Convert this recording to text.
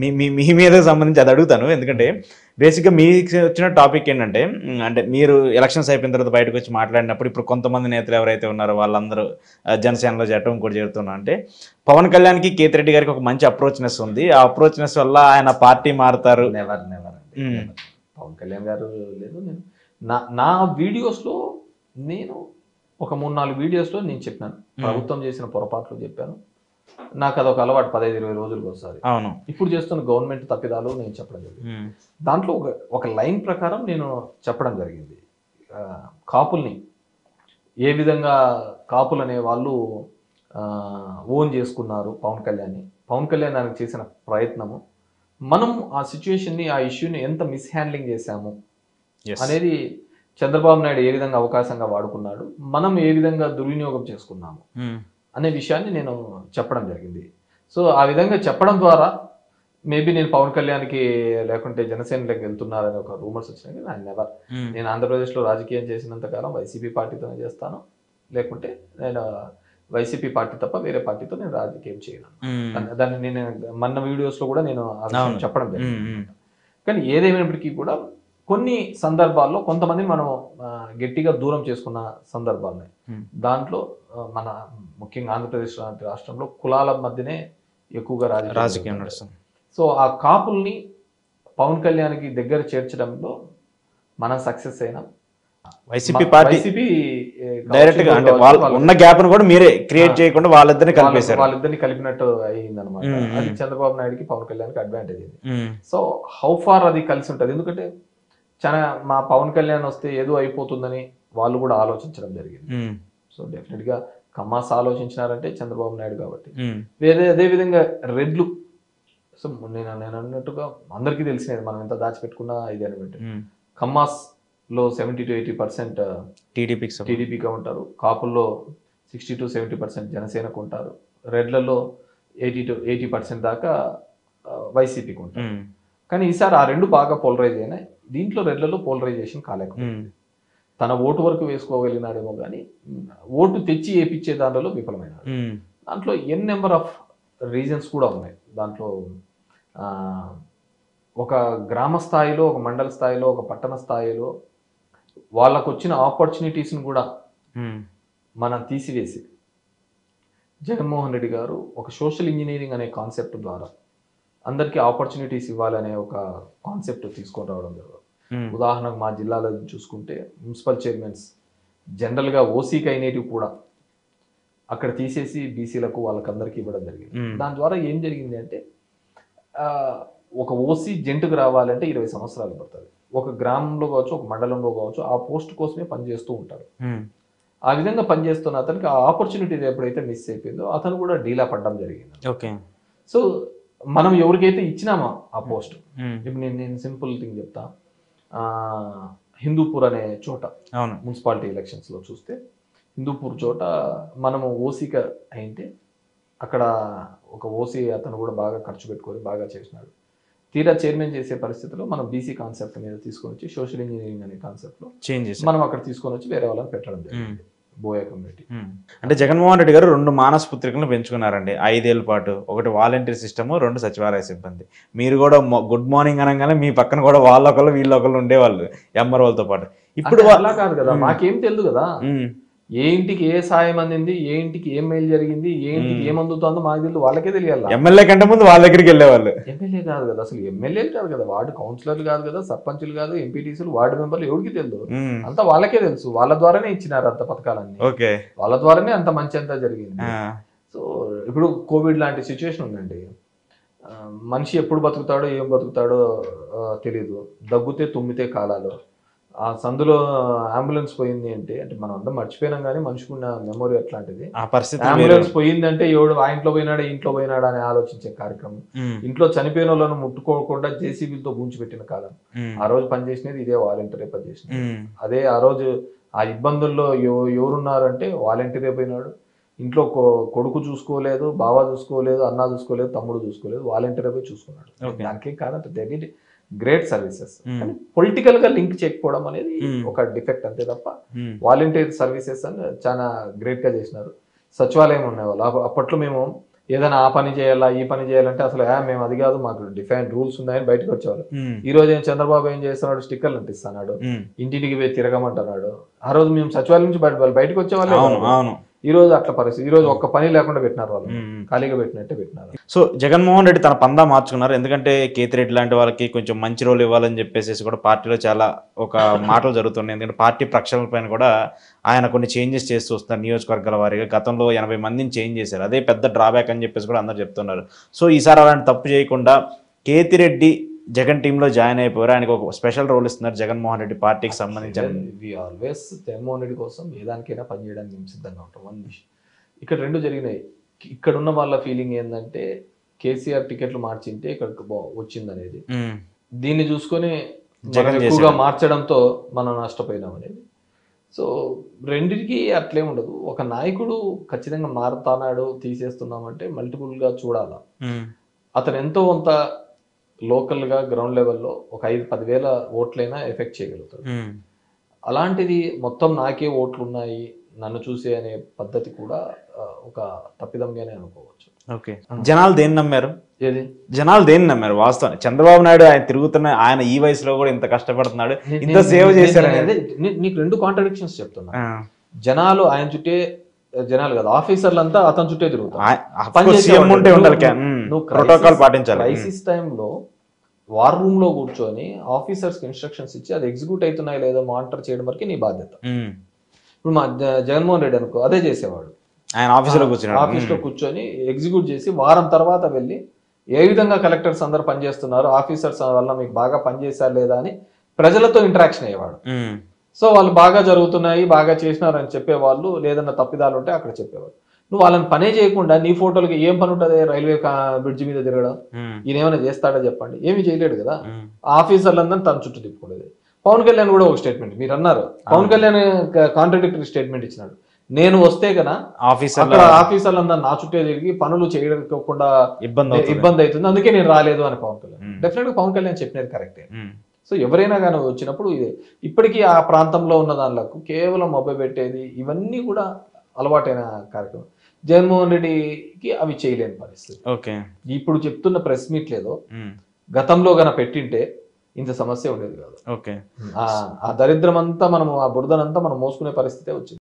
మీ మీ మీ మీద సంబంధించి అది అడుగుతాను. ఎందుకంటే బేసిక్‌గా మీకు వచ్చిన టాపిక్ ఏంటంటే అంటే మీరు ఎలక్షన్స్ అయిపోయిన తర్వాత బయటకు వచ్చి మాట్లాడినప్పుడు ఇప్పుడు కొంతమంది నేతలు ఎవరైతే ఉన్నారో వాళ్ళందరూ జనసేనలో చేరటం ఇంకోటి చేరుతున్నా అంటే పవన్ కళ్యాణ్‌కి కేతిరెడ్డి గారికి ఒక మంచి అప్రోచ్‌నెస్ ఉంది. ఆ అప్రోచ్‌నెస్ వల్ల ఆయన పార్టీ మారుతారు. నెవర్ నెవర్ అండి. నెవర్. పవన్ కళ్యాణ్ గారు లేదు. నేను నా వీడియోస్‌లో నేను ఒక 3, 4 వీడియోస్‌లో నేను చెప్పాను. ప్రభుత్వం చేసిన పొరపాట్లు చెప్పాను. నాకు అదొక అలవాటు 15, 20 రోజులకు ఒకసారి. అవును. ఇప్పుడు చేస్తున్న గవర్నమెంట్ తప్పిదాలు నేను చెప్పడం జరిగింది. దాంట్లో ఒక లైన్ ప్రకారం నేను చెప్పడం జరిగింది. కాపుల్ని ఏ విధంగా కాపులు అనే వాళ్ళు ఓన్ చేసుకున్నారు పవన్ కళ్యాణ్ని. పవన్ కళ్యాణ్ దానికి చేసిన ప్రయత్నము, మనం ఆ సిచ్యువేషన్ని, ఆ ఇష్యూని ఎంత మిస్‌హ్యాండ్లింగ్ చేశాము అనేది చంద్రబాబు నాయుడు ఏ విధంగా అవకాశంగా వాడుకున్నాడు, మనం ఏ విధంగా దుర్వినియోగం చేసుకున్నాము అనే విషయాన్ని నేను చెప్పడం జరిగింది. సో ఆ విధంగా చెప్పడం ద్వారా మేబీ నేను పవన్ కళ్యాణ్కి లేకుంటే జనసేనలోకి వెళ్తున్నారని ఒక రూమర్స్ వచ్చినాయి. కానీ నెవర్. నేను ఆంధ్రప్రదేశ్లో రాజకీయం చేసినంత కాలం వైసీపీ పార్టీతోనే చేస్తాను, లేకుంటే నేను వైసీపీ పార్టీ తప్ప వేరే పార్టీతో నేను రాజకీయం చేయను. దాన్ని నేను మన వీడియోస్లో కూడా నేను చెప్పడం జరిగింది. కానీ ఏదేమైనప్పటికీ కూడా కొన్ని సందర్భాల్లో కొంతమందిని మనం గట్టిగా దూరం చేసుకున్న సందర్భాలున్నాయి. దాంట్లో మన ముఖ్యంగా ఆంధ్రప్రదేశ్ లాంటి రాష్ట్రంలో కులాల మధ్యనే ఎక్కువగా రాజకీయం నడుస్తుంది. సో ఆ కాపుల్ని పవన్ కళ్యాణ్కి దగ్గర చేర్చడంలో మనం సక్సెస్ అయినా వైసీపీ పార్టీ డైరెక్ట్ గా అంటే ఉన్న గ్యాప్ ను కూడా మీరే క్రియేట్ చేయకుండా వాళ్ళిద్దరిని కలిపినట్టు అయ్యిందనమాట. అది చంద్రబాబు నాయుడుకి పవన్ కళ్యాణ్కి అడ్వాంటేజ్ ఇది. సో హౌ ఫార్ అది కలిసి ఉంటుంది. ఎందుకంటే చాలా మా పవన్ కళ్యాణ్ వస్తే ఏదో అయిపోతుందని వాళ్ళు కూడా ఆలోచించడం జరిగింది. సో డెఫినెట్ గా కమ్మాస్ ఆలోచించినారంటే చంద్రబాబు నాయుడు కాబట్టి. వేరే అదే విధంగా రెడ్లు, సో నేను అన్నట్టుగా అందరికీ తెలిసినది, మనం ఎంత దాచిపెట్టుకున్నా ఇది అనమాట. కమ్మాస్ లో 70 to 80% టీడీపీగా ఉంటారు. కాపుల్లో 60 to 70% జనసేనకు ఉంటారు. రెడ్లలో 80 to 80% దాకా వైసీపీకి ఉంటారు. కానీ ఈసారి ఆ రెండు బాగా పోలరైజ్ అయినాయి. దీంట్లో రెడ్లలో పోలరైజేషన్ కాలేకపోయింది. తన ఓటు వరకు వేసుకోగలిగినాడేమో కానీ ఓటు తెచ్చి ఏపిచ్చే దాంట్లో విఫలమైనాడు. దాంట్లో నెంబర్ ఆఫ్ రీజన్స్ కూడా ఉన్నాయి. దాంట్లో ఒక గ్రామ స్థాయిలో, ఒక మండల స్థాయిలో, ఒక పట్టణ స్థాయిలో వాళ్ళకు వచ్చిన ఆపర్చునిటీస్ని కూడా మనం తీసివేసి జగన్మోహన్ రెడ్డి గారు ఒక సోషల్ ఇంజనీరింగ్ అనే కాన్సెప్ట్ ద్వారా అందరికీ ఆపర్చునిటీస్ ఇవ్వాలనే ఒక కాన్సెప్ట్ తీసుకొని రావడం జరుగుతుంది. ఉదాహరణకు మా జిల్లాలో చూసుకుంటే మున్సిపల్ చైర్మన్స్ జనరల్గా ఓసీకి అయినటివి కూడా అక్కడ తీసేసి బీసీలకు వాళ్ళకందరికీ ఇవ్వడం జరిగింది. దాని ద్వారా ఏం జరిగింది అంటే ఒక ఓసీ జెంట్కు రావాలంటే 20 సంవత్సరాలు పడుతుంది. ఒక గ్రామంలో కావచ్చు, ఒక మండలంలో కావచ్చు, ఆ పోస్ట్ కోసమే పనిచేస్తూ ఉంటారు. ఆ విధంగా పనిచేస్తున్న అతనికి ఆ ఆపర్చునిటీ ఎప్పుడైతే మిస్ అయిపోయిందో అతను కూడా డీలా పడడం జరిగింది. సో మనం ఎవరికైతే ఇచ్చినామో ఆ పోస్ట్, ఇప్పుడు నేను సింపుల్ థింగ్ చెప్తా. హిందూపూర్ అనే చోట మున్సిపాలిటీ ఎలక్షన్స్ లో చూస్తే హిందూపూర్ చోట మనము ఓసీగా అయితే అక్కడ ఒక ఓసీ అతను కూడా బాగా ఖర్చు పెట్టుకొని బాగా చేసినాడు. తీరా చైర్మన్ చేసే పరిస్థితిలో మనం బీసీ కాన్సెప్ట్ మీద తీసుకొని వచ్చి సోషల్ ఇంజనీరింగ్ అనే కాన్సెప్ట్ లో మనం అక్కడ తీసుకొని వచ్చి వేరే వాళ్ళని పెట్టడం జరిగింది. బోయ కమ్యూనిటీ అంటే జగన్మోహన్ రెడ్డి గారు 2 మానస పుత్రికలను పెంచుకున్నారండి 5 ఏళ్ల పాటు. ఒకటి వాలంటీర్ సిస్టమ్, 2 సచివాలయ సిబ్బంది. మీరు కూడా గుడ్ మార్నింగ్ అనగానే మీ పక్కన కూడా వాళ్ళొకళ్ళు వీళ్ళొకళ్ళు ఉండేవాళ్ళు ఎంఆర్ఓలతో పాటు. ఇప్పుడు అలా కాదు కదా, మాకేం తెలియదు కదా ఏ ఇంటికి ఏ సాయం అందింది, ఏ ఇంటికి ఏం మెయిల్ జరిగింది, ఏ ఇంటికి ఏం అందుతుందో మాకు తెలియదు. వాళ్ళకే తెలియాలి. ఎమ్మెల్యే కంటే ముందు వాళ్ళ దగ్గరికి వెళ్ళేవాళ్ళు. ఎమ్మెల్యే కాదు కదా, అసలు ఎమ్మెల్యేలు కాదు కదా, వార్డు కౌన్సిలర్లు కాదు కదా, సర్పంచులు కాదు, ఎంపీటీసీలు, వార్డు మెంబర్లు, ఎవరికి తెలియదు. అంతా వాళ్ళకే తెలుసు. వాళ్ళ ద్వారానే ఇచ్చినారు అంత పథకాలన్నీ. వాళ్ళ ద్వారానే అంత మంచి అంతా జరిగింది. సో ఇప్పుడు కోవిడ్ లాంటి సిచ్యువేషన్ ఉందండి. మనిషి ఎప్పుడు బతుకుతాడో ఏం బతుకుతాడో తెలియదు. దగ్గుతే తుమ్మితే కాలాలు. ఆ సందులో అంబులెన్స్ పోయింది అంటే మనం అంతా మర్చిపోయినాం, కానీ మనిషికి ఉన్న మెమొరీ అట్లాంటిది. అంబులెన్స్ పోయింది అంటే ఎవడు ఆ ఇంట్లో పోయినాడా ఇంట్లో పోయినాడా అని ఆలోచించే కార్యక్రమం. ఇంట్లో చనిపోయిన వాళ్ళను ముట్టుకోకుండా జేసీబీలతో పూడ్చిపెట్టిన కాలం. ఆ రోజు పనిచేసినది ఇదే వాలంటీరే పనిచేసినది. అదే ఆ రోజు ఆ ఇబ్బందుల్లో ఎవరున్నారు అంటే వాలంటీరే పోయినాడు. ఇంట్లో కొడుకు చూసుకోలేదు, బావ చూసుకోలేదు, అన్న చూసుకోలేదు, తమ్ముడు చూసుకోలేదు, వాలంటీరే పోయి చూసుకున్నాడు. దానికేం కాదంటే గ్రేట్ సర్వీసెస్. కానీ పొలిటికల్ గా లింక్ చేయకపోవడం అనేది ఒక డిఫెక్ట్ అంతే తప్ప వాలంటీర్ సర్వీసెస్ అని చాలా గ్రేట్ గా చేసినారు. సచివాలయం ఉండేవాళ్ళు అప్పట్లో మేము ఏదైనా ఆ పని చేయాలా ఈ పని చేయాలంటే అసలు మేము అది కాదు, మాకు డిఫైన్ రూల్స్ ఉన్నాయని బయటకు వచ్చేవాళ్ళు. ఈ రోజు చంద్రబాబు ఏం చేస్తున్నాడు, స్టిక్కర్లు అంటిస్తున్నాడు, ఇంటింటికి పోయి తిరగమంటున్నాడు. ఆ రోజు మేము సచివాలయం నుంచి బయటకు వచ్చేవాళ్ళు. ఈ రోజు అట్లా పరిస్థితి. ఈ రోజు ఒక్క పని లేకుండా పెట్టినారు, వాళ్ళు ఖాళీగా పెట్టినట్టే పెట్టినారు. సో జగన్మోహన్ రెడ్డి తన పందా మార్చుకున్నారు. ఎందుకంటే కేతిరెడ్డి లాంటి వాళ్ళకి కొంచెం మంచి రోల్ ఇవ్వాలని చెప్పేసి కూడా పార్టీలో చాలా ఒక మాటలు జరుగుతున్నాయి. ఎందుకంటే పార్టీ ప్రక్షాళన పైన కూడా ఆయన కొన్ని చేంజెస్ చేస్తూ వస్తున్నారు నియోజకవర్గాల వారీగా. గతంలో 80 మందిని చేంజ్ చేశారు, అదే పెద్ద డ్రాబ్యాక్ అని చెప్పేసి కూడా అందరు చెప్తున్నారు. సో ఈసారి అలాంటి తప్పు చేయకుండా కేతిరెడ్డి జగన్ టీంలో జాయిన్ అయిపోయారు. ఆయనకు ఒక స్పెషల్ రోల్ ఇస్తున్నారు జగన్మోహన్ రెడ్డి పార్టీకి సంబంధించిన. ఆల్వేస్ జగన్మోహన్ రెడ్డి కోసం ఏ దానికైనా పనిచేయడానికి మేము సిద్ధంగా ఉంటాం. వన్ విషయం ఇక్కడ రెండు జరిగినాయి. ఇక్కడ ఉన్న వాళ్ళ ఫీలింగ్ ఏంటంటే కేసీఆర్ టికెట్లు మార్చింటే ఇక్కడికి వచ్చింది అనేది, దీన్ని చూసుకొని జగన్ ఎక్కువగా మార్చడంతో మనం నష్టపోయినాం అనేది. సో రెండింటికి అట్లే ఉండదు. ఒక నాయకుడు ఖచ్చితంగా మారుతానాడు, తీసేస్తున్నామంటే మల్టిపుల్గా చూడాలా. అతను ఎంతో కొంత లోకల్గా గ్రౌండ్ లెవెల్లో ఒక 5-10 వేల ఓట్లైనా ఎఫెక్ట్ చేయగలుగుతాడు. అలాంటిది మొత్తం నాకే ఓట్లు ఉన్నాయి నన్ను చూసే అనే పద్ధతి కూడా ఒక తప్పిదంగానే అనుకోవచ్చు. ఓకే, జనాలు దేన్ని నమ్మారు? ఏది జనాలు దేన్ని నమ్మారు? వాస్తవం చంద్రబాబు నాయుడు ఆయన తిరుగుతున్న, ఆయన ఈ వయసులో కూడా ఇంత కష్టపడుతున్నాడు, ఇంత సేవ చేశారు అనేది. నీకు రెండు కాంట్రడిక్షన్స్ చెప్తున్నా. జనాలు ఆయన చుట్టే, జనాలు కదా ఆఫీసర్లంతా అతని చుట్టే తిరుగుతారు. ప్రోటోకాల్ పాటించాలి. క్రైసిస్ టైంలో వార్ రూమ్ లో కూర్చొని ఆఫీసర్స్ కి ఇన్స్ట్రక్షన్స్ ఇచ్చి అది ఎగ్జిక్యూట్ అవుతున్నాయి లేదో మానిటర్ చేయడం వరకు నీ బాధ్యత. ఇప్పుడు మా జగన్మోహన్ రెడ్డి అనుకో అదే చేసేవాడు. ఆయన ఆఫీస్లో కూర్చొని ఎగ్జిక్యూట్ చేసి వారం తర్వాత వెళ్ళి ఏ విధంగా కలెక్టర్స్ అందరు పనిచేస్తున్నారు, ఆఫీసర్స్ వల్ల మీకు బాగా పనిచేశారు లేదా అని ప్రజలతో ఇంటరాక్షన్ అయ్యేవాడు. సో వాళ్ళు బాగా జరుగుతున్నాయి, బాగా చేసినారు అని చెప్పేవాళ్ళు. లేదన్నా తప్పిదాలు ఉంటే అక్కడ చెప్పేవాళ్ళు. నువ్వు వాళ్ళని పనే చేయకుండా నీ ఫోటోలకి ఏం పని ఉంటుంది? రైల్వే బ్రిడ్జ్ మీద తిరగడం. ఈయన ఏమైనా చేస్తాడా చెప్పండి? ఏమీ చేయలేడు కదా. ఆఫీసర్లందరూ తన చుట్టూ తిప్పుకోలేదు. పవన్ కళ్యాణ్ కూడా ఒక స్టేట్మెంట్ మీరు అన్నారు, పవన్ కళ్యాణ్ కాంట్రడిక్టరీ స్టేట్మెంట్ ఇచ్చినాడు. నేను వస్తే కదా ఆఫీసర్లందరూ నా చుట్టే తిరిగి పనులు చేయకుండా ఇబ్బంది అవుతుంది, అందుకే నేను రాలేదు అని పవన్ కళ్యాణ్. డెఫినెట్ గా పవన్ కళ్యాణ్ చెప్పినది కరెక్టే. సో ఎవరైనా కానీ వచ్చినప్పుడు ఇప్పటికీ ఆ ప్రాంతంలో ఉన్న దానిలకు కేవలం మొబైల్ పెట్టేది ఇవన్నీ కూడా అలవాటైన కార్యక్రమం. జగన్మోహన్ రెడ్డికి అవి చేయలేని పరిస్థితి. ఇప్పుడు చెప్తున్న ప్రెస్ మీట్ లేదో గతంలో గన పెట్టింటే ఇంత సమస్య ఉండేది కాదు. ఆ దరిద్రం అంతా మనం, ఆ బురదనంతా మనం మోసుకునే పరిస్థితే వచ్చింది.